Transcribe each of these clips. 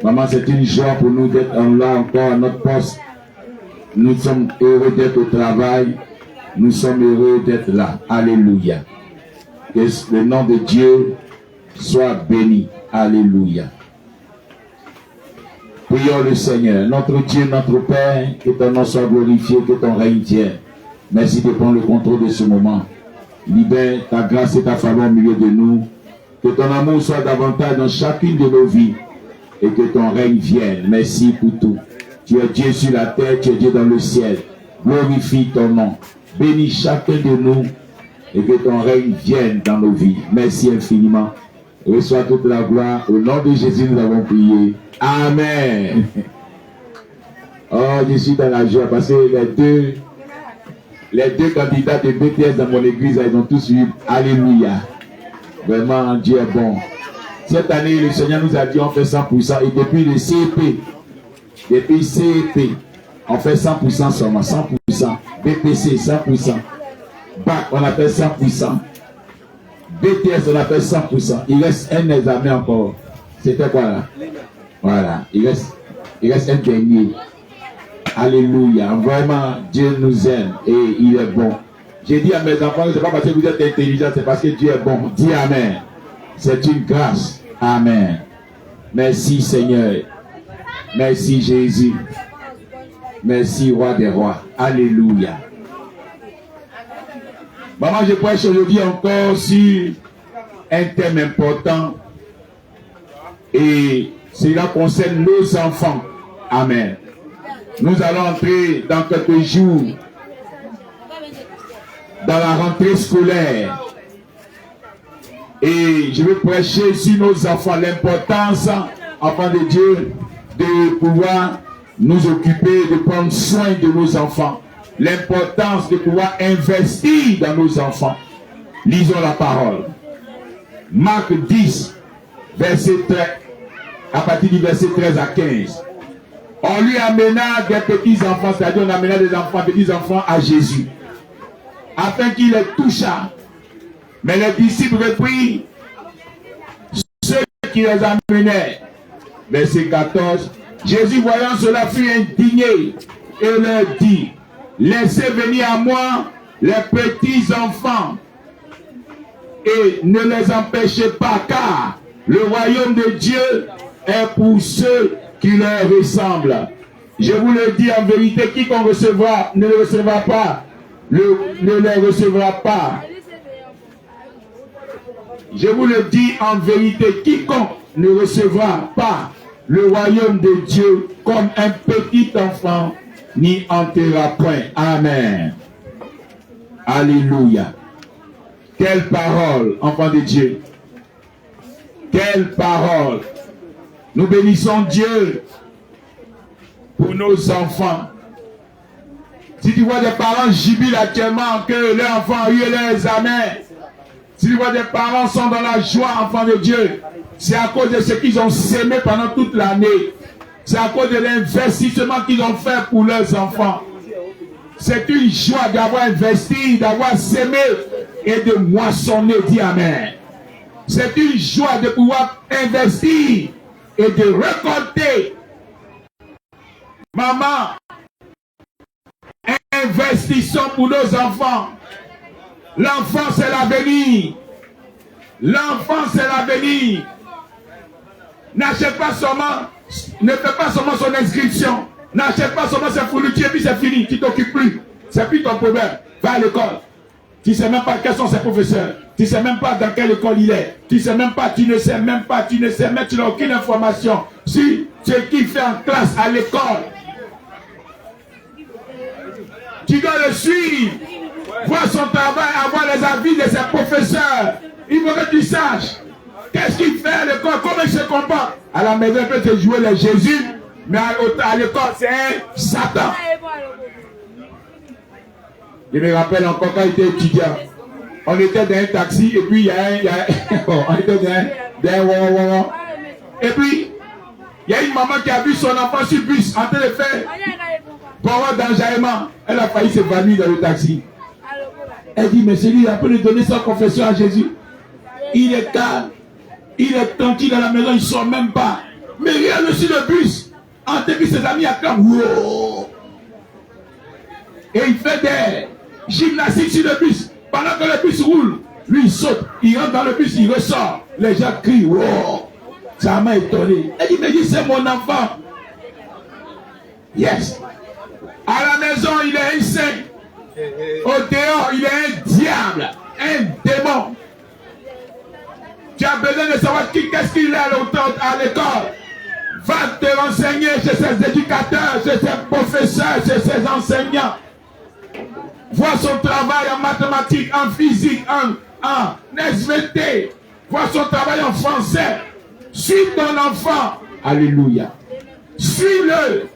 Maman, c'est une joie pour nous d'être là encore à notre poste. Nous sommes heureux d'être au travail. Nous sommes heureux d'être là. Alléluia. Que le nom de Dieu soit béni. Alléluia. Prions le Seigneur. Notre Dieu, notre Père, que ton nom soit glorifié, que ton règne vienne. Merci de prendre le contrôle de ce moment. Libère ta grâce et ta faveur au milieu de nous. Que ton amour soit davantage dans chacune de nos vies. Et que ton règne vienne. Merci pour tout. Tu es Dieu sur la terre, tu es Dieu dans le ciel. Glorifie ton nom. Bénis chacun de nous. Et que ton règne vienne dans nos vies. Merci infiniment. Reçois toute la gloire. Au nom de Jésus, nous avons prié. Amen. Oh, je suis dans la joie parce que les deux candidats de BTS dans mon église, ils ont tous eu. Alléluia. Vraiment, Dieu est bon. Cette année, le Seigneur nous a dit on fait 100%. Et depuis le CEP, on fait 100% seulement. 100%. BPC, 100%. BAC, on a fait 100%. BTS, on a fait 100%. Il reste un examen encore. C'était quoi là? Voilà. Il reste un dernier. Alléluia. Vraiment, Dieu nous aime et il est bon. J'ai dit à mes enfants, ce n'est pas parce que vous êtes intelligents, c'est parce que Dieu est bon. Dis Amen. C'est une grâce. Amen. Merci Seigneur. Merci Jésus. Merci Roi des Rois. Alléluia. Maman, je prêche aujourd'hui encore sur un thème important. Et cela concerne nos enfants. Amen. Nous allons entrer dans quelques jours dans la rentrée scolaire. Et je vais prêcher sur nos enfants, l'importance, enfants de Dieu, de pouvoir nous occuper, de prendre soin de nos enfants. L'importance de pouvoir investir dans nos enfants. Lisons la parole. Marc 10, verset 13, à partir du verset 13 à 15. On lui amena des petits-enfants, c'est-à-dire on amena des enfants, petits-enfants à Jésus, afin qu'il les touchât. Mais les disciples reprirent ceux qui les amenaient. Verset 14. Jésus, voyant cela, fut indigné et leur dit, laissez venir à moi les petits-enfants et ne les empêchez pas, car le royaume de Dieu est pour ceux qui leur ressemblent. Je vous le dis en vérité, quiconque recevra, ne le recevra pas, ne les recevra pas. Je vous le dis en vérité, quiconque ne recevra pas le royaume de Dieu comme un petit enfant, n'y entrera point. Amen. Alléluia. Quelle parole, enfant de Dieu. Quelle parole. Nous bénissons Dieu pour nos enfants. Si tu vois des parents jubilent actuellement que leurs enfants ont eu leur examen, si tu vois des parents sont dans la joie, enfants de Dieu, c'est à cause de ce qu'ils ont sémé pendant toute l'année. C'est à cause de l'investissement qu'ils ont fait pour leurs enfants. C'est une joie d'avoir investi, d'avoir sémé et de moissonner. Dis Amen. C'est une joie de pouvoir investir et de récolter. Maman, investissons pour nos enfants. L'enfant, c'est l'avenir. L'enfant, c'est l'avenir. N'achète pas seulement, ne fais pas seulement son inscription. N'achète pas seulement ses fournitures et puis c'est fini. Tu t'occupes plus. C'est plus ton problème. Va à l'école. Tu ne sais même pas quels sont ses professeurs. Tu ne sais même pas dans quelle école il est. Tu ne sais même pas, tu ne sais même pas, tu ne sais même, tu n'as aucune information. Si ce qu'il fait en classe à l'école, tu dois le suivre. Voir son travail, avoir les avis de ses professeurs. Il faut que tu saches. Qu'est-ce qu'il fait à l'école? Comment il se comporte? À la maison, il peut te jouer les Jésus, mais à l'école, c'est un Satan. Je me rappelle encore quand j'étais étudiant. On était dans un taxi et puis il y a on était dans un et puis il y a une maman qui a vu son enfant sur le bus en train de faire pour d'enjaillement. Elle a failli s'évanouir dans le taxi. Elle dit, mais celui-là peut lui donner sa confession à Jésus. Il est calme, il est tranquille à la maison, il ne sort même pas. Mais rien sur le bus. En début, ses amis acclament. Wow. Et il fait des gymnastiques sur le bus. Pendant que le bus roule, lui il saute, il rentre dans le bus, il ressort. Les gens crient. Wow. Ça m'a étonné. Et il me dit, c'est mon enfant. Yes. À la maison, il est un saint. Au dehors, il est un diable, un démon. Tu as besoin de savoir qu'est-ce qu'il a à l'école. Va te renseigner chez ses éducateurs, chez ses professeurs, chez ses enseignants. Vois son travail en mathématiques, en physique, en SVT. Vois son travail en français. Suis ton enfant. Alléluia. Suis-le.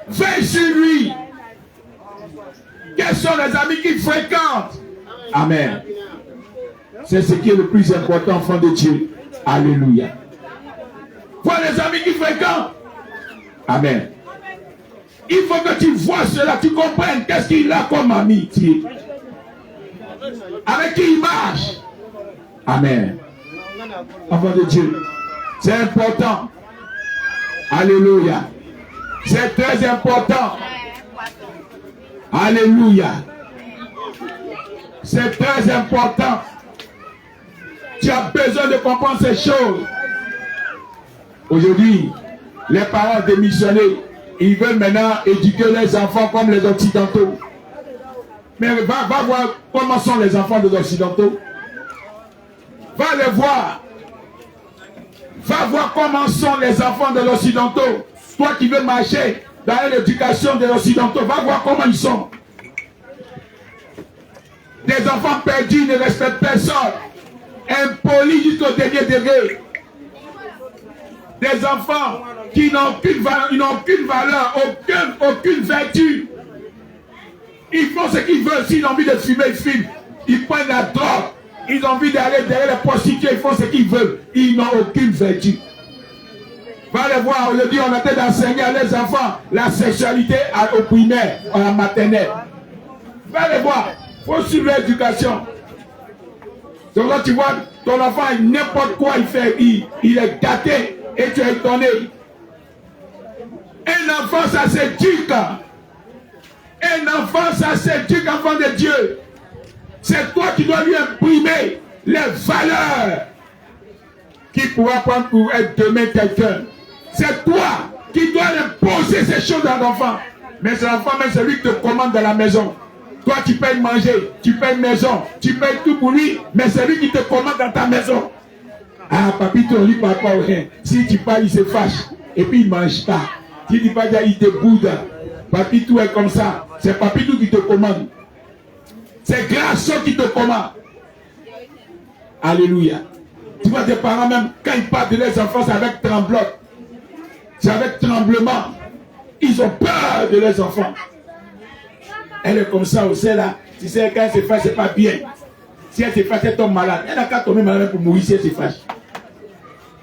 Veille sur lui. Quels sont les amis qu'il fréquente? Amen. C'est ce qui est le plus important, enfant de Dieu. Alléluia. Vois les amis qu'il fréquente. Amen. Il faut que tu vois cela, tu comprennes qu'est-ce qu'il a comme amitié. Avec qui il marche. Amen. Enfant de Dieu. C'est important. Alléluia. C'est très important. Alléluia. C'est très important. Tu as besoin de comprendre ces choses. Aujourd'hui, les parents démissionnés, ils veulent maintenant éduquer les enfants comme les Occidentaux. Mais va voir comment sont les enfants des Occidentaux. Va les voir. Va voir comment sont les enfants de l'Occidentaux. Toi qui veux marcher dans l'éducation des Occidentaux, va voir comment ils sont. Des enfants perdus, ne respectent personne. Impolis jusqu'au dernier degré. Des enfants qui n'ont aucune valeur, aucune vertu. Ils font ce qu'ils veulent. S'ils ont envie de fumer, ils fument. Ils prennent la drogue. Ils ont envie d'aller derrière les prostituées. Ils font ce qu'ils veulent. Ils n'ont aucune vertu. Va les voir. Aujourd'hui, on a été d'enseigner à les enfants la sexualité au primaire, à la maternelle. Va les voir. Il faut suivre l'éducation. Donc là, tu vois, ton enfant, n'importe quoi il fait, il est gâté et tu es étonné. Un enfant, ça s'éduque. Un enfant, ça s'éduque, enfant de Dieu. C'est toi qui dois lui imprimer les valeurs qui pourra prendre pour être demain quelqu'un. C'est toi qui dois imposer ces choses à l'enfant. Mais c'est l'enfant même, c'est lui qui te commande dans la maison. Toi, tu payes manger, tu payes maison, tu payes tout pour lui, mais c'est lui qui te commande dans ta maison. Ah, papito, lui, papa, rien. Si tu parles, il se fâche. Et puis, il ne mange pas. Si tu parles, il te boude. Papito est comme ça. C'est papito qui te commande. C'est Grasso qui te commande. Alléluia. Tu vois, tes parents, même, quand ils parlent de leurs enfants, c'est avec tremblement. C'est avec tremblement. Ils ont peur de leurs enfants. Elle est comme ça aussi là. Tu sais, quand elle se fâche, c'est pas bien. Si elle se fâche, elle tombe malade. Elle n'a qu'à tomber malade pour mourir si elle se fâche.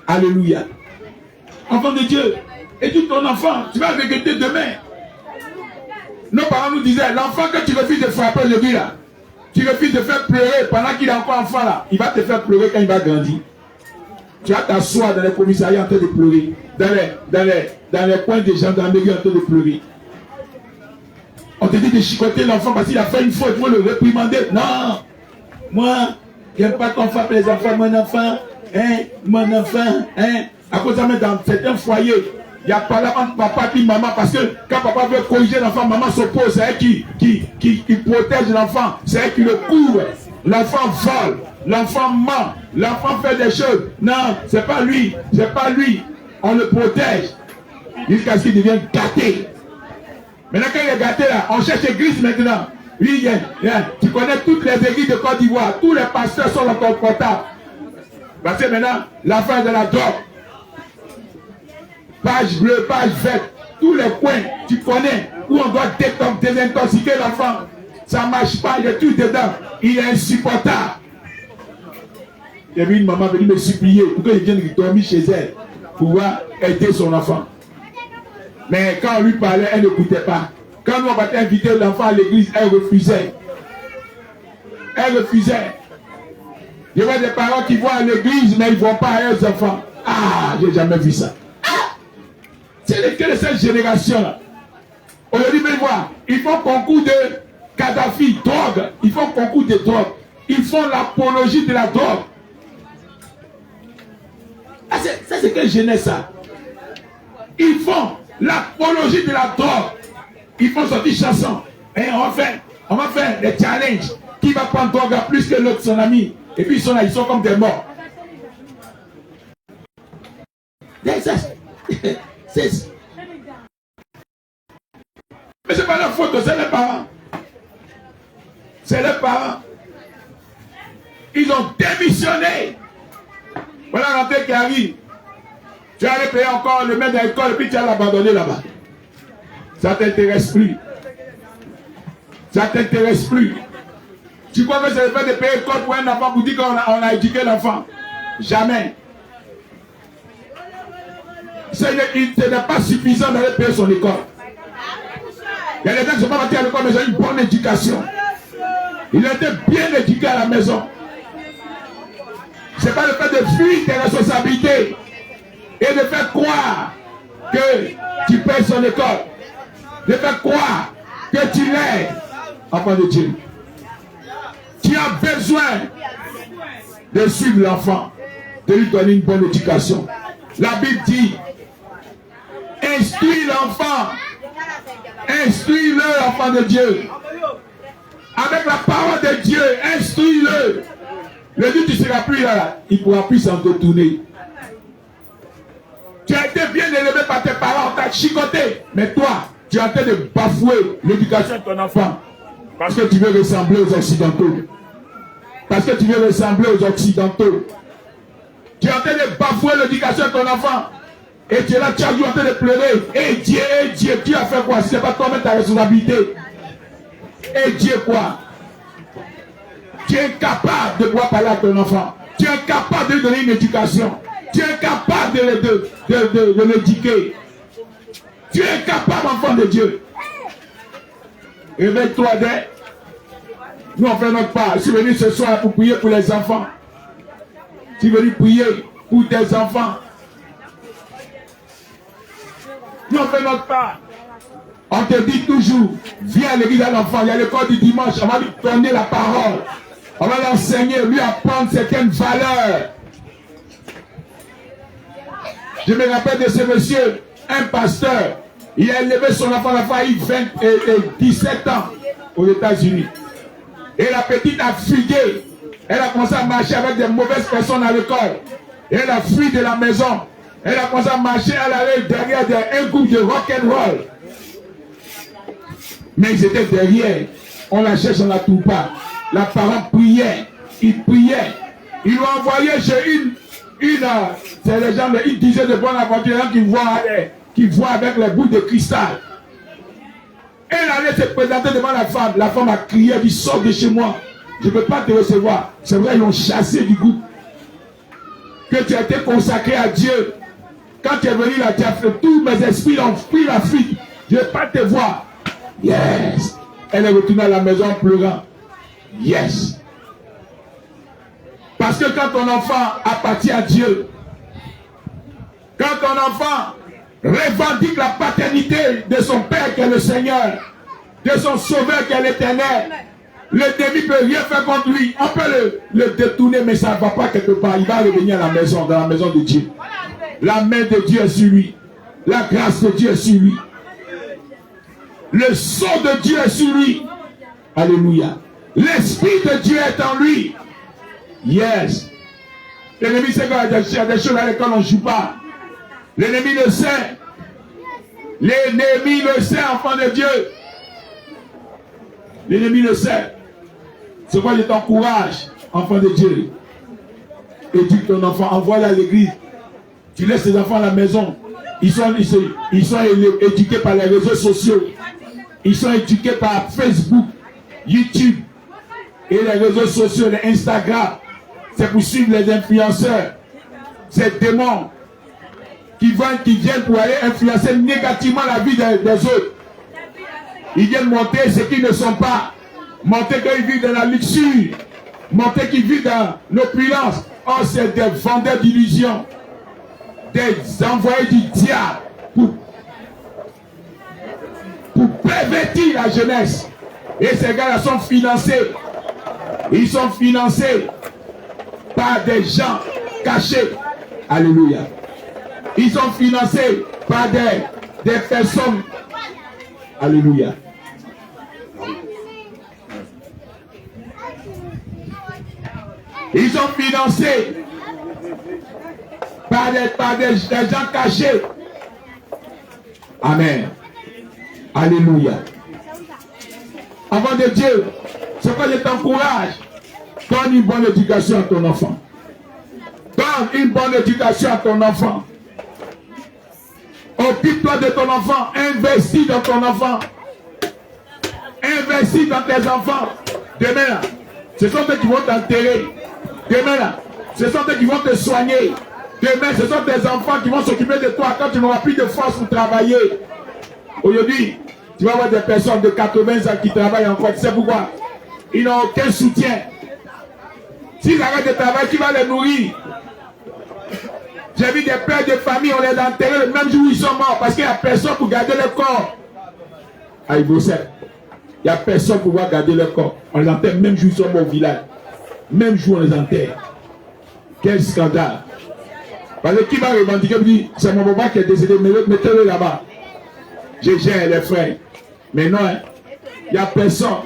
Alléluia. Enfant de Dieu, éduque ton enfant. Tu vas regretter demain. Nos parents nous disaient, l'enfant que tu refuses de frapper aujourd'hui là, tu refuses de faire pleurer pendant qu'il est encore enfant là, il va te faire pleurer quand il va grandir. Tu vas t'asseoir dans les commissariats en train de pleurer. Dans les coins des gendarmeries en train de pleurer. On te dit de chicoter l'enfant parce qu'il a fait une faute, il faut le réprimander. Non, moi, j'aime pas qu'on frappe les enfants, mon enfant, À cause de ça, dans certains foyers, il y a pas là entre papa et maman parce que quand papa veut corriger l'enfant, maman s'oppose, c'est elle qui protège l'enfant, c'est elle qui le couvre. L'enfant vole, l'enfant ment, l'enfant fait des choses. Non, c'est pas lui, on le protège jusqu'à ce qu'il devienne gâté. Maintenant, quand il est gâté là, on cherche l'église maintenant. Oui, tu connais toutes les églises de Côte d'Ivoire, tous les pasteurs sont dans ton portable. Parce que maintenant, l'affaire de la drogue, page bleue, page verte, tous les coins, tu connais, où on doit désintoxiquer l'enfant. Ça ne marche pas, il est tout dedans. Il est insupportable. Il y avait une maman venue me supplier pour qu'il vienne dormir chez elle, pour pouvoir aider son enfant. Mais quand on lui parlait, elle n'écoutait pas. Quand nous on va inviter l'enfant à l'église, elle refusait. Elle refusait. Il y a des parents qui vont à l'église, mais ils ne vont pas à leurs enfants. Ah, j'ai jamais vu ça. Ah, c'est lesquels de cette génération-là. Aujourd'hui, venez voir, ils font concours de Kadhafi, drogue. Ils font concours de drogue. Ils font l'apologie de la drogue. Ah, ça, c'est quelle jeunesse, ça? Ils font l'apologie de la drogue. Ils font sortir chanson. Et on va faire des challenges. Qui va prendre drogue à plus que l'autre, son ami? Et puis ils sont là, ils sont comme des morts. Mais c'est pas leur faute, c'est les parents. C'est les parents. Ils ont démissionné. Voilà la rentrée qui arrive. Tu allais payer encore le maître de l'école et puis tu allais l'abandonner là-bas. Ça ne t'intéresse plus. Ça ne t'intéresse plus. Tu crois que c'est le fait de payer l'école pour un enfant pour dire qu'on a éduqué l'enfant? Jamais. Ce n'est pas suffisant d'aller payer son école. Il y a des gens qui ne sont pas partis à l'école mais ils ont une bonne éducation. Il était bien éduqué à la maison. Ce n'est pas le fait de fuir tes responsabilités et de faire croire que tu payes son école. De faire croire que tu l'aides, enfant de Dieu. Tu as besoin de suivre l'enfant, de lui donner une bonne éducation. La Bible dit, instruis l'enfant, instruis-le, enfant de Dieu. Avec la parole de Dieu, instruis-le. Le jour où tu ne seras plus là, il ne pourra plus s'en retourner. Tu as été bien élevé par tes parents, on t'a chicoté. Mais toi, tu es en train de bafouer l'éducation de ton enfant. Parce que tu veux ressembler aux Occidentaux. Parce que tu veux ressembler aux Occidentaux. Tu es en train de bafouer l'éducation de ton enfant. Et tu es là, tu es en train de pleurer. Et Dieu, tu as fait quoi? Ce n'est pas toi-même ta responsabilité. Et Dieu quoi? Tu es incapable de pouvoir parler à ton enfant. Tu es incapable de lui donner une éducation. Tu es incapable de l'éduquer. Tu es incapable, enfant de Dieu. Réveille-toi dès. Nous on fait notre part. Je suis venu ce soir pour prier pour les enfants. Je suis venu prier pour tes enfants. Nous on fait notre part. On te dit toujours, viens à l'église à l'enfant, il y a l'école du dimanche, on va lui donner la parole. On va l'enseigner, lui apprendre certaines valeurs. Je me rappelle de ce monsieur, un pasteur, il a élevé son enfant, l'enfant a eu 17 ans aux États-Unis. Et la petite a fugué. Elle a commencé à marcher avec des mauvaises personnes à l'école. Et elle a fui de la maison. Elle a commencé à marcher, elle allait derrière un groupe de rock'n'roll. Mais ils étaient derrière. On la cherche, on ne la trouve pas. La parole priait. Il priait. Ils l'ont envoyé chez c'est les gens, ils disaient de bonne aventure qui voient avec les boules de cristal. Elle allait se présenter devant la femme. La femme a crié, elle dit, sors de chez moi. Je ne peux pas te recevoir. C'est vrai, ils l'ont chassé du groupe. Que tu as été consacré à Dieu. Quand tu es venu là, tu as fait tous mes esprits ont pris la fuite. Je ne vais pas te voir. Yes. Elle est retournée à la maison en pleurant. Yes. Parce que quand ton enfant appartient à Dieu, quand ton enfant revendique la paternité de son Père qui est le Seigneur, de son Sauveur qui est l'Éternel, l'ennemi ne peut rien faire contre lui. On peut le détourner, mais ça ne va pas quelque part. Il va revenir à la maison, dans la maison de Dieu. La main de Dieu est sur lui. La grâce de Dieu est sur lui. Le sceau de Dieu est sur lui. Alléluia. L'Esprit de Dieu est en lui. Yes. L'ennemi sait qu'il y a des choses à l'école, on ne joue pas. L'ennemi le sait. L'ennemi le sait, enfant de Dieu. L'ennemi le sait. C'est pourquoi je t'encourage, enfant de Dieu. Éduque ton enfant, envoie-le à l'église. Tu laisses tes enfants à la maison. Ils sont éduqués par les réseaux sociaux. Ils sont éduqués par Facebook, YouTube et les réseaux sociaux, les Instagram. C'est pour suivre les influenceurs. Ces démons qui viennent pour aller influencer négativement la vie des autres. Ils viennent monter ce qu'ils ne sont pas. Monter qu'ils vivent dans la luxure. Monter qu'ils vivent dans l'opulence. Oh, c'est des vendeurs d'illusions. des envoyés du diable pour pervertir la jeunesse. Et ces gars-là sont financés. Ils sont financés par des gens cachés. Alléluia. Ils sont financés par des personnes. Alléluia. Ils sont financés par des gens cachés. Amen. Alléluia. Avant de Dieu, c'est quoi je t'encourage? Donne une bonne éducation à ton enfant. Donne une bonne éducation à ton enfant. Occupe-toi de ton enfant. Investis dans ton enfant. Investis dans tes enfants. Demain là, ce sont eux qui vont t'enterrer. Demain là, ce sont eux qui vont te soigner. Demain, ce sont tes enfants qui vont s'occuper de toi quand tu n'auras plus de force pour travailler. Aujourd'hui, tu vas voir des personnes de 80 ans qui travaillent encore. Tu sais pourquoi? Ils n'ont aucun soutien. S'ils arrêtent de travailler, qui va les nourrir? J'ai vu des pères de famille, on les a enterrés le même jour où ils sont morts parce qu'il n'y a personne pour garder le corps. Ah, il il n'y a personne pour pouvoir garder le corps. On les enterre même jour où ils sont morts au village. Même jour on les enterre. Quel scandale. Parce que qui va revendiquer, me dit, c'est mon papa qui est décédé, mettez-le là-bas. Je gère les frères. Mais non, il n'y a personne.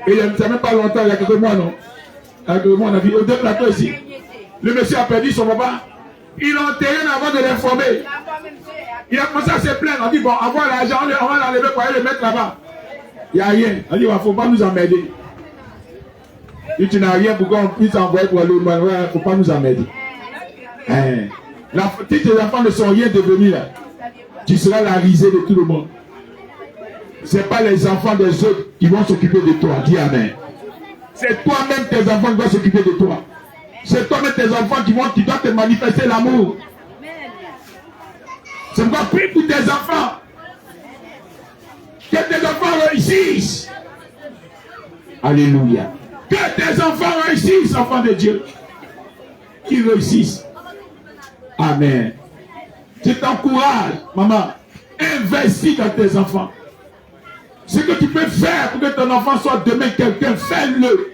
Et il n'y a même pas longtemps, il y a quelques mois, non? Il y a quelques mois, on a vu au deux plateaux ici. Le monsieur a perdu son papa. Ils l'ont enterré avant de l'informer. Il a commencé à se plaindre. On dit, bon, avoir l'argent, on va l'enlever pour aller le mettre là-bas. Il n'y a rien. On dit, il ne faut pas nous emmerder. Si tu n'as rien, pourquoi on puisse envoyer pour aller au mal? Il ne faut pas nous emmerder. Si tes enfants ne sont rien devenus là, tu seras la risée de tout le monde. Ce n'est pas les enfants des autres qui vont s'occuper de toi. Dis Amen. C'est toi-même tes enfants qui vont s'occuper de toi. C'est toi-même tes enfants qui doivent te manifester l'amour. C'est pourquoi prie pour tes enfants. Que tes enfants réussissent. Alléluia. Que tes enfants réussissent, enfants de Dieu. Qu'ils réussissent. Amen. Je t'encourage, maman. Investis dans tes enfants. Ce que tu peux faire pour que ton enfant soit demain quelqu'un, fais-le.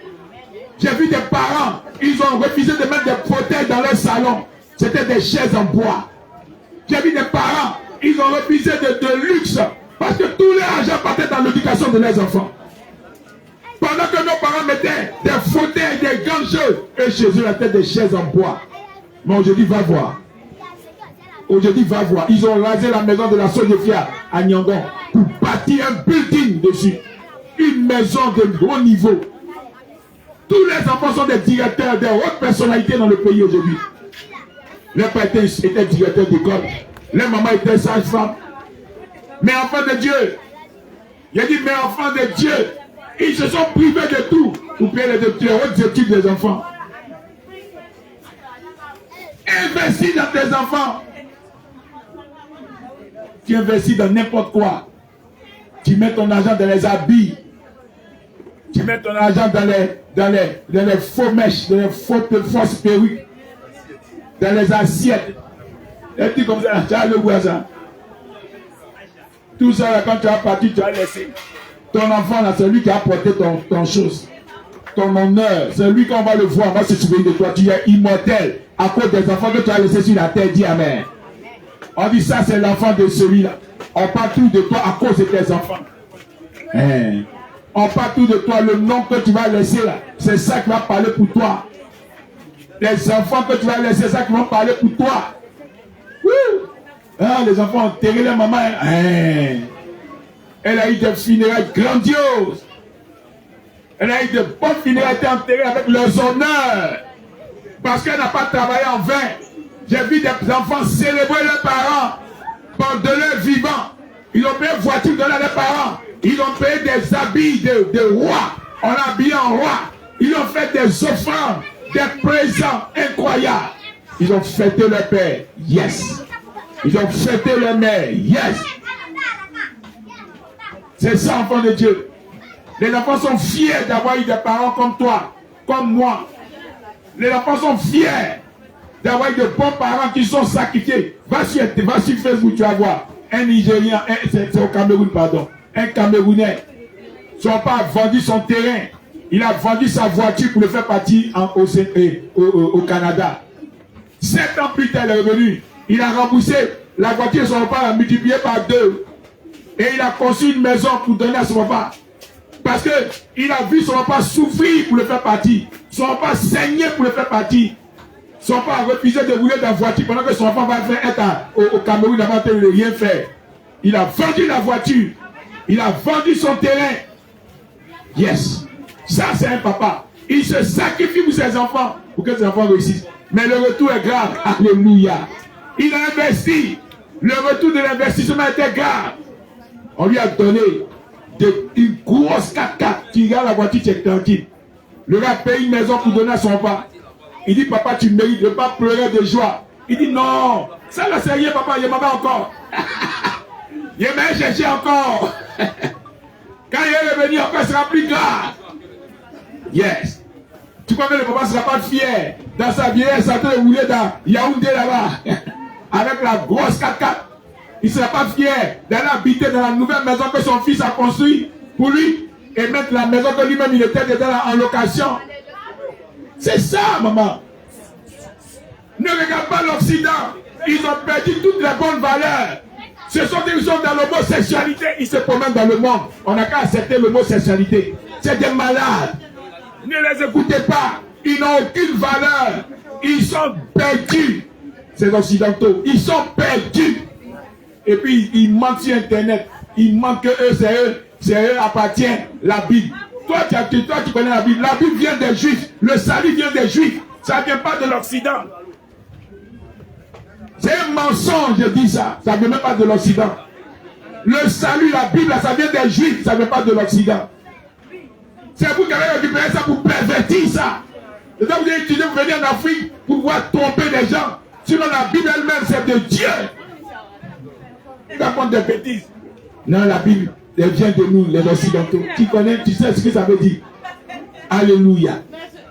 J'ai vu des parents, ils ont refusé de mettre des fauteuils dans leur salon. C'était des chaises en bois. J'ai vu des parents, ils ont refusé de luxe parce que tout l'argent partait dans l'éducation de leurs enfants. Pendant que nos parents mettaient des fauteuils, des grandes choses, et chez eux, la tête des chaises en bois. Mais aujourd'hui, va voir. Aujourd'hui, va voir. Ils ont rasé la maison de la Sojefia à Nyangon pour bâtir un building dessus. Une maison de haut niveau. Tous les enfants sont des directeurs, des hautes personnalités dans le pays aujourd'hui. Les pères étaient directeurs d'école. Les mamans étaient sages-femmes. Mais enfants de Dieu, il a dit, mais enfants de Dieu, ils se sont privés de tout pour payer les hautes études des enfants. Investis dans tes enfants. Tu investis dans n'importe quoi. Tu mets ton argent dans les habits. Tu mets ton argent dans les faux mèches, dans les fausses perruques, dans les assiettes. Et puis comme ça, tu as le voisin. Tout ça, là, quand tu as parti, tu as laissé. Ton enfant, là, c'est lui qui a porté ton chose. Ton honneur, c'est lui qu'on va le voir, on va se souvenir de toi. Tu es immortel à cause des enfants que tu as laissés sur la terre. Dis Amen. On dit ça, c'est l'enfant de celui-là. On parle tout de toi à cause de tes enfants. On parle tout de toi, le nom que tu vas laisser là. C'est ça qui va parler pour toi. Les enfants que tu vas laisser, c'est ça qui vont parler pour toi. Ah, les enfants ont enterré leur maman. Elle a eu des funérailles grandioses. Elle a eu de bonnes funérailles enterrées avec leurs honneurs. Parce qu'elle n'a pas travaillé en vain. J'ai vu des enfants célébrer leurs parents pendant leur vivant. Ils ont payé une voiture de leurs parents. Ils ont payé des habits de roi. On l'a habillé en roi. Ils ont fait des offrandes, des présents incroyables. Ils ont fêté leur père. Yes. Ils ont fêté leur mère. Yes. C'est ça, enfant de Dieu. Les enfants sont fiers d'avoir eu des parents comme toi, comme moi. Les enfants sont fiers. d'avoir de bons parents qui sont sacrifiés. Va sur Facebook, tu vas voir. Un Nigérien, c'est au Cameroun, pardon. Un Camerounais. Son père a vendu son terrain. Il a vendu sa voiture pour le faire partir au Canada. 7 ans plus tard, il est revenu. Il a remboursé la voiture de son père, a multiplié par 2. Et il a construit une maison pour donner à son papa. Parce qu'il a vu son papa souffrir pour le faire partir. Son papa saigner pour le faire partir. Son papa a refusé de rouler dans la voiture pendant que son enfant va être au Cameroun avant de ne rien faire. Il a vendu la voiture. Il a vendu son terrain. Yes. Ça, c'est un papa. Il se sacrifie pour ses enfants, pour que ses enfants réussissent. Mais le retour est grave. Alléluia. Il a investi. Le retour de l'investissement était grave. On lui a donné une grosse 4x4. Tu regardes la voiture, tu es tranquille. Le gars paye une maison pour donner à son papa. Il dit, papa, tu mérites de ne pas pleurer de joie. Il dit, non, ça là, c'est rien, papa, il m'en va encore. Il m'a cherché encore. Quand il est revenu encore, ce sera plus grave. Yes. Tu crois que le papa ne sera pas fier dans sa vieillesse, ça de rouler dans Yaoundé là-bas, avec la grosse 4x4. Il ne sera pas fier d'aller habiter dans la nouvelle maison que son fils a construite pour lui et mettre la maison que lui-même il était dedans en location. C'est ça, maman. Ne regarde pas l'Occident. Ils ont perdu toutes les bonnes valeurs. Ce sont des gens dans l'homosexualité. Ils se promènent dans le monde. On n'a qu'à accepter l'homosexualité. C'est des malades. Ne les écoutez pas. Ils n'ont aucune valeur. Ils sont perdus. Ces occidentaux. Ils sont perdus. Et puis, ils mentent sur Internet. Ils mentent que c'est eux appartient la Bible. Toi, tu connais la Bible. La Bible vient des Juifs. Le salut vient des Juifs. Ça ne vient pas de l'Occident. C'est un mensonge, je dis ça. Ça ne vient même pas de l'Occident. Le salut, la Bible, ça vient des Juifs. Ça ne vient pas de l'Occident. C'est vous qui avez récupéré ça pour pervertir ça. C'est ça que vous avez étudié, vous venez en Afrique pour pouvoir tromper les gens. Sinon, la Bible elle-même, c'est de Dieu. Il raconte des bêtises. Non, la Bible, elle vient de nous, les Occidentaux. Tu connais, tu sais ce que ça veut dire. Alléluia.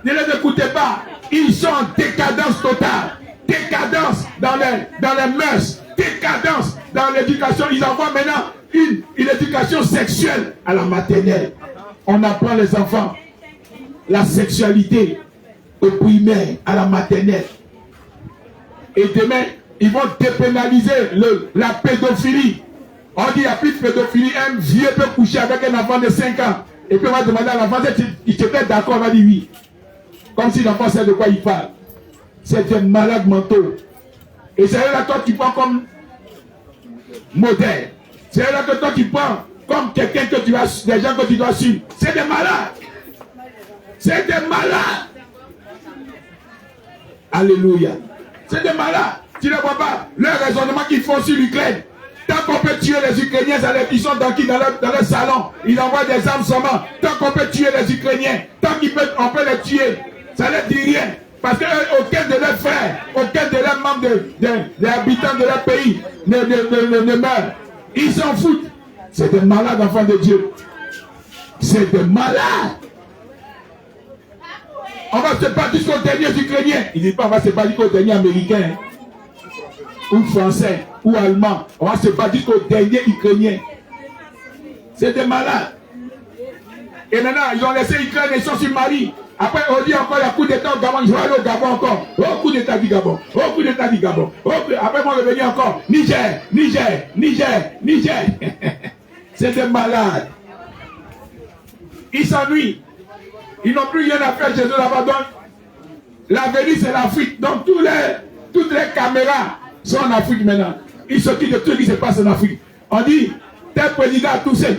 Ne les écoutez pas. Ils sont en décadence totale. Décadence dans les mœurs. Décadence dans l'éducation. Ils envoient maintenant une éducation sexuelle à la maternelle. On apprend les enfants la sexualité au primaire, à la maternelle. Et demain, ils vont dépénaliser la pédophilie. On dit qu'il n'y a plus de pédophilie. Un vieux peut coucher avec un enfant de 5 ans. Et puis on va demander à l'enfant si tu es d'accord, on va dire oui. Comme si l'enfant sait de quoi il parle. C'est des malades mentaux. Et c'est là que toi tu prends comme modèle. C'est là que toi tu prends comme quelqu'un que tu vas, des gens que tu dois suivre. C'est des malades. C'est des malades. Alléluia. C'est des malades. Tu ne vois pas leur raisonnement qu'ils font sur l'Ukraine. Tant qu'on peut tuer les Ukrainiens, ils sont dans leur salon. Ils envoient des armes seulement. Tant qu'on peut tuer les Ukrainiens, tant qu'on peut les tuer, ça ne dit rien. Parce qu'aucun de leurs frères, aucun de leurs membres des habitants de leur pays ne meurt. Ils s'en foutent. C'est des malades, enfants de Dieu. C'est des malades. On va se battre jusqu'aux derniers Ukrainiens. Il ne dit pas on va se battre jusqu'aux derniers Américains. Ou Français, ou Allemands. On va se battre jusqu'aux derniers Ukrainiens. C'est des malades. Et maintenant, ils ont laissé l'Ukraine et ils sont sur Mali. Après, on dit encore, il y a coup d'état au Gabon, je vais aller au Gabon encore. Oh, coup d'état du Gabon. Oh, coup d'état du Gabon. Oh, après, on va revenir encore. Niger. C'est des malades. Ils s'ennuient. Ils n'ont plus rien à faire chez eux là-bas. Donc, l'avenir, c'est l'Afrique. Donc, toutes les caméras sont en Afrique maintenant. Ils s'occupent de tout ce qui se passe en Afrique. On dit, tel président a tout seul.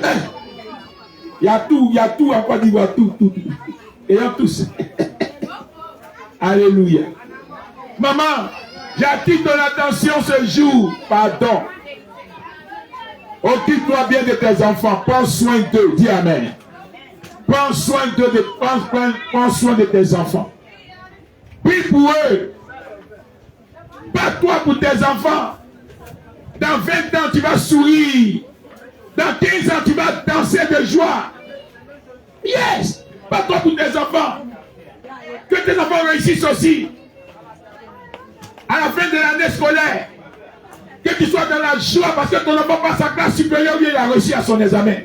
Il y a tout en Côte d'Ivoire, tout. Et en tous. Alléluia. Maman, j'attire ton attention ce jour. Pardon. Occupe-toi bien de tes enfants. Prends soin d'eux. Dis amen. Prends soin d'eux. Prends soin de tes enfants. Prie pour eux. Bats-toi pour tes enfants. Dans 20 ans, tu vas sourire. Dans 15 ans, tu vas danser de joie. Yes. Bats-toi pour tes enfants. Que tes enfants réussissent aussi. à la fin de l'année scolaire, que tu sois dans la joie parce que ton enfant passe à classe supérieure, il a réussi à son examen.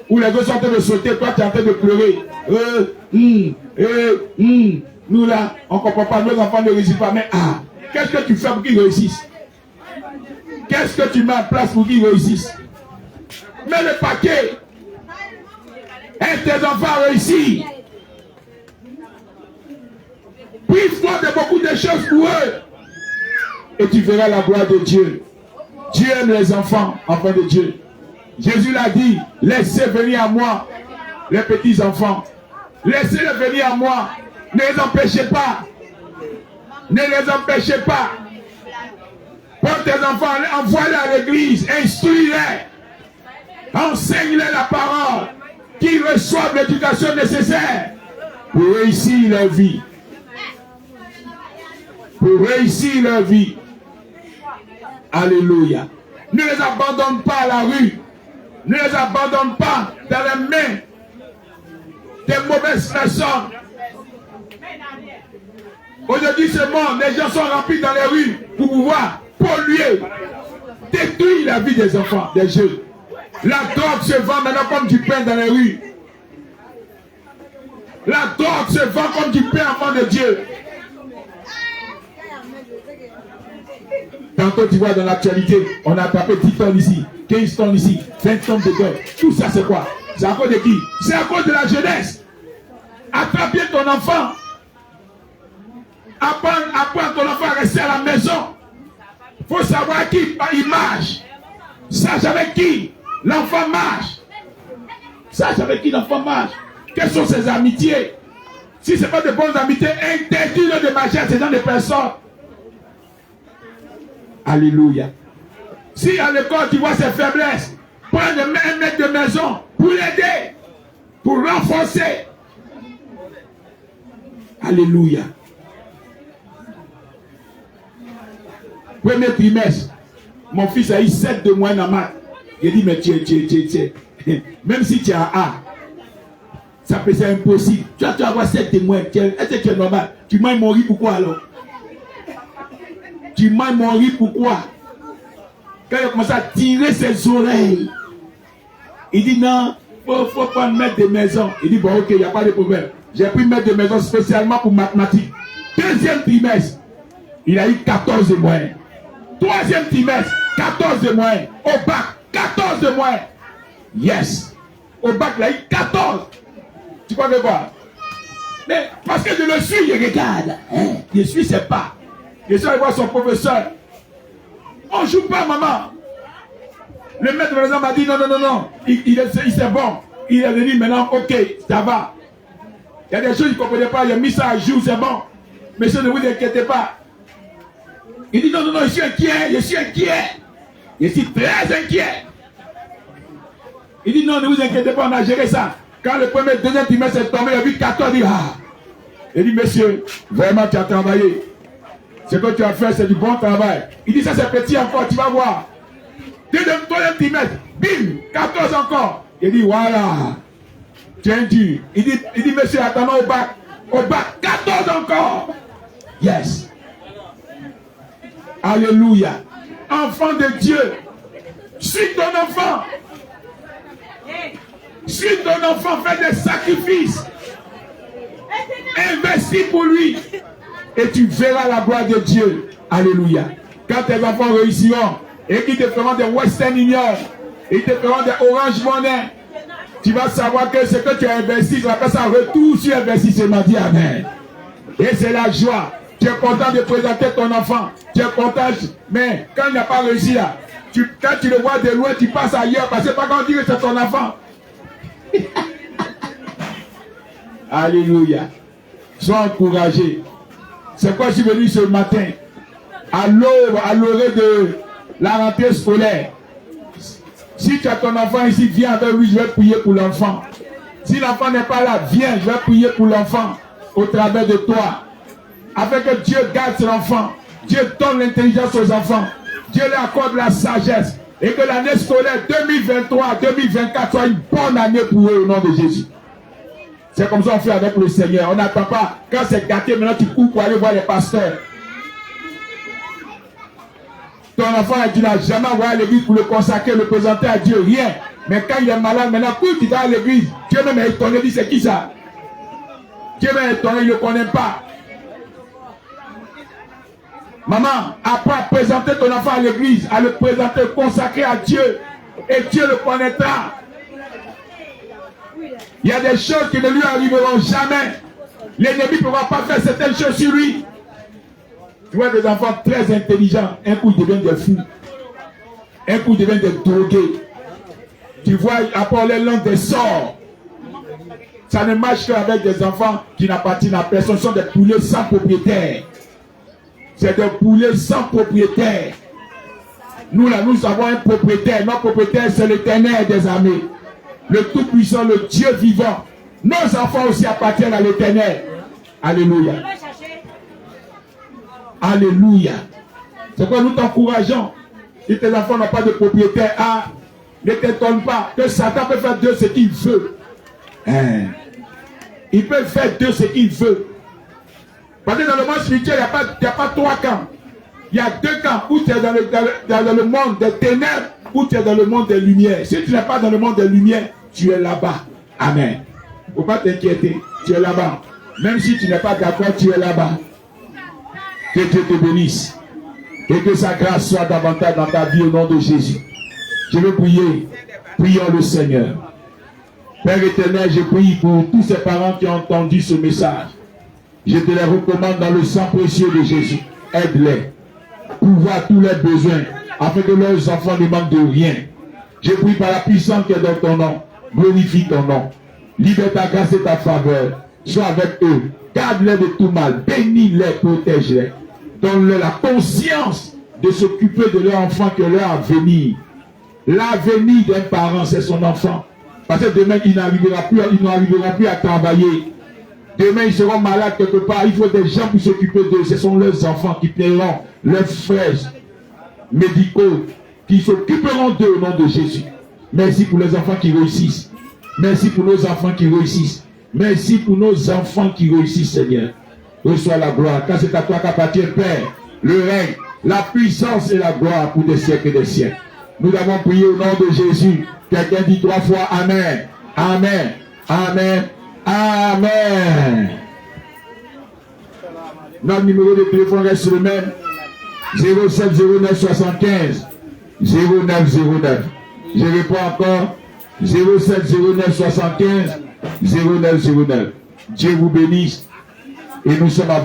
Où les deux sont en train de sauter, toi tu es en train de pleurer. Nous là, on ne comprend pas, nos enfants ne réussissent pas. Mais qu'est-ce que tu fais pour qu'ils réussissent? Qu'est-ce que tu mets en place pour qu'ils réussissent? Mets le paquet. Aide tes enfants à réussir. Prive-toi de beaucoup de choses pour eux. Et tu verras la gloire de Dieu. Dieu aime les enfants de Dieu. Jésus l'a dit, laissez venir à moi les petits enfants. Laissez-les venir à moi. Ne les empêchez pas. Ne les empêchez pas. Prends tes enfants, envoie-les à l'église, instruis-les. Enseigne-les la parole. Qu'ils reçoivent l'éducation nécessaire pour réussir leur vie. Pour réussir leur vie. Alléluia. Ne les abandonne pas à la rue. Ne les abandonne pas dans les mains des mauvaises personnes. Aujourd'hui, ce monde, les gens sont remplis dans les rues pour pouvoir polluer, détruire la vie des enfants, des jeunes. La drogue se vend maintenant comme du pain dans les rues. La drogue se vend comme du pain enfant de Dieu. Tantôt tu vois dans l'actualité, on a attrapé 10 tonnes ici, 15 tonnes ici, 20 tonnes de drogue. Tout ça c'est quoi? C'est à cause de qui? C'est à cause de la jeunesse. Attrape bien ton enfant. Apprends ton enfant à rester à la maison. Il faut savoir qui il marche. Sache avec qui l'enfant marche. Sache avec qui l'enfant marche. Quelles sont ses amitiés? Si ce n'est pas de bonnes amitiés, interdis-le de marcher à ces gens de personnes. Alléluia. Si à l'école tu vois ses faiblesses, prends un maître de maison pour l'aider, pour renforcer. Alléluia. Premier trimestre, mon fils a eu 7 de moyenne en maths. Il dit, mais tiens, même si tu as A, ça peut être impossible. Tu vas avoir 7 de moyenne. Est-ce que tu es normal? Tu manges mon riz, pourquoi alors? Tu manges mon riz, pourquoi? Quand il a commencé à tirer ses oreilles, il dit non, il faut prendre maître de maison. Il dit bon, ok, il n'y a pas de problème. J'ai pris maître de maison spécialement pour mathématiques. Deuxième trimestre, il a eu 14 de moyenne. Troisième trimestre, 14 de moyenne. Au bac, 14 de moyenne. Yes. Au bac, il a eu 14. Tu crois que quoi? Mais parce que je le suis, je regarde. Je suis ses pas. Je suis allé voir son professeur. On ne joue pas, maman. Le maître de maison m'a dit non. Il c'est bon. Il a dit maintenant, ok, ça va. Il y a des choses qu'il ne comprenait pas. Il a mis ça à jour, c'est bon. Monsieur, ne vous inquiétez pas. Il dit non, je suis inquiet. Je suis très inquiet. Il dit non, ne vous inquiétez pas, on a géré ça. Quand le premier, deuxième trimestre est tombé, il a vu 14, il dit Il dit monsieur, vraiment tu as travaillé. Ce que tu as fait, c'est du bon travail. Il dit ça c'est petit encore, tu vas voir. Deuxième, troisième trimestre, bim, 14 encore. Il dit voilà. Tiens Dieu. Il dit monsieur, attendons au bac. Au bac, 14 encore. Yes. Alléluia. Enfant de Dieu. Suis ton enfant. Suis ton enfant, fais des sacrifices. Investis pour lui. Et tu verras la gloire de Dieu. Alléluia. Quand tes enfants réussiront et qu'ils te feront des Western Union, et te feront des Orange Money, tu vas savoir que ce que tu as investi, tu appelles ça retour sur investissement. Dis amen. Et c'est la joie. Tu es content de présenter ton enfant. Tu es content. Mais quand il n'a pas réussi là, quand tu le vois de loin, tu passes ailleurs parce que pas quand on dit que c'est ton enfant. Alléluia. Sois encouragé. C'est quoi je suis venu ce matin à l'aube, à l'orée de la rentrée scolaire. Si tu as ton enfant ici, viens avec lui, je vais prier pour l'enfant. Si l'enfant n'est pas là, viens, je vais prier pour l'enfant au travers de toi. Afin que Dieu garde son enfant. Dieu donne l'intelligence aux enfants. Dieu leur accorde la sagesse. Et que l'année scolaire 2023-2024 soit une bonne année pour eux au nom de Jésus. C'est comme ça qu'on fait avec le Seigneur. On n'attend pas. Quand c'est gâté, maintenant tu cours pour aller voir les pasteurs. Ton enfant, tu n'as jamais envoyé à l'église pour le consacrer, le présenter à Dieu, rien. Mais quand il est malade, maintenant, quand tu vas à l'église, Dieu même est étonné, dit c'est qui ça? Dieu même est étonné, il ne le connaît pas. Maman, après présenter ton enfant à l'église, à le présenter, consacrer à Dieu, et Dieu le connaîtra. Il y a des choses qui ne lui arriveront jamais. L'ennemi ne pourra pas faire certaines choses sur lui. Tu vois des enfants très intelligents, un coup ils deviennent des fous, un coup ils deviennent des drogués. Tu vois, après les langues des sorts. Ça ne marche qu'avec des enfants qui n'appartiennent à personne. Ce sont des poulets sans propriétaire. C'est des poulets sans propriétaire. Nous là, nous avons un propriétaire. Notre propriétaire, c'est l'Éternel des armées. Le Tout-Puissant, le Dieu vivant. Nos enfants aussi appartiennent à l'Éternel. Alléluia. Alléluia. C'est pourquoi nous t'encourageons. Si tes enfants n'ont pas de propriétaire, ne t'étonne pas que Satan peut faire de ce qu'il veut. Il peut faire de ce qu'il veut. Parce que dans le monde spirituel, il n'y a pas trois camps. Il y a deux camps. Où tu es dans le monde des ténèbres, ou tu es dans le monde des lumières. Si tu n'es pas dans le monde des lumières, tu es là-bas. Amen. Il ne faut pas t'inquiéter. Tu es là-bas. Même si tu n'es pas d'accord, tu es là-bas. Que Dieu te bénisse. Et que sa grâce soit davantage dans ta vie au nom de Jésus. Je veux prier. Prions le Seigneur. Père éternel, je prie pour tous ces parents qui ont entendu ce message. Je te les recommande dans le sang précieux de Jésus. Aide-les. Pourvois tous leurs besoins, afin que leurs enfants ne manquent de rien. Je prie par la puissance qui est dans ton nom. Glorifie ton nom. Libère ta grâce et ta faveur. Sois avec eux. Garde-les de tout mal. Bénis-les, protège-les. Donne-leur la conscience de s'occuper de leur enfant que leur avenir. L'avenir d'un parent, c'est son enfant. Parce que demain, ils n'arriveront plus à travailler. Demain, ils seront malades quelque part. Il faut des gens pour s'occuper d'eux. Ce sont leurs enfants qui paieront leurs frais médicaux, qui s'occuperont d'eux au nom de Jésus. Merci pour les enfants qui réussissent. Merci pour nos enfants qui réussissent. Merci pour nos enfants qui réussissent, Seigneur. Reçois la gloire, car c'est à toi qu'appartient, Père, le règne, la puissance et la gloire pour des siècles et des siècles. Nous avons prié au nom de Jésus. Quelqu'un dit 3 fois Amen. Amen. Amen. Amen. Notre numéro de téléphone reste le même. 0709 75 0909. Je réponds encore. 0709 75 0909. Dieu vous bénisse. Et nous sommes à